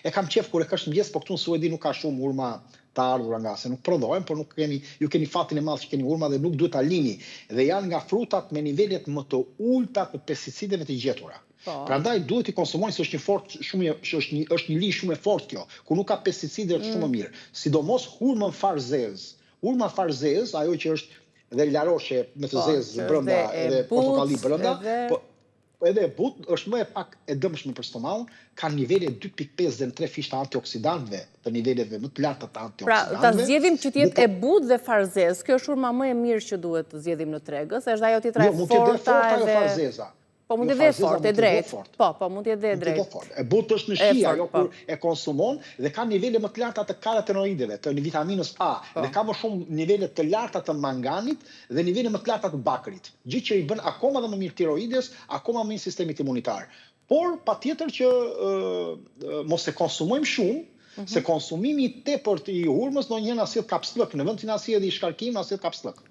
E kam qef kur e kash mëngjes, po këtu në Suedi nuk ka shumë hurma të ardhura nga se nuk prodhohen, por ju keni fatin e madh që keni hurma dhe nuk duhet ta lini. Dhe janë nga frutat me nivelet më të ulta të pesticideve të gjetura. Prandaj duhet i konsumoni se është një ligjë shumë e fortë kjo, ku nuk ka pesticide është shumë mirë. Sidomos hurmën farzez. Hurma farzez, ajo që është dhe laroshe me të zezë brenda edhe portokalli brenda, edhe e butë është më e pak e dëmshme për stomakun, ka nivele 2.5 dhe 3 fishta antioksidantëve, të niveleve më të larta të antioksidantëve. Pra, ta zgjedhim që t'jetë e butë dhe farzez, kjo është hurma më e mirë që duhet të zgjedhim në tregës, është ajo tjetra e forta edhe farzeza. Po mund të dhe fort, e drejtë. Po, mund të dhe e drejtë. E butë është në shi, ajo kur e konsumon dhe ka nivele më të larta të karotenoideve, të vitaminës A, dhe ka më shumë nivele të larta të manganit dhe nivele më të larta të bakrit. Gjë që i bën akoma dhe më mirë tiroides, akoma më mirë sistemit imunitar. Por, patjetër që mos e konsumojmë shumë, se konsumimi i tepërt i hurmës ndonjëherë na sjell kapslëk, në vend që na sjell i shkarkim, na sjell kapslëk.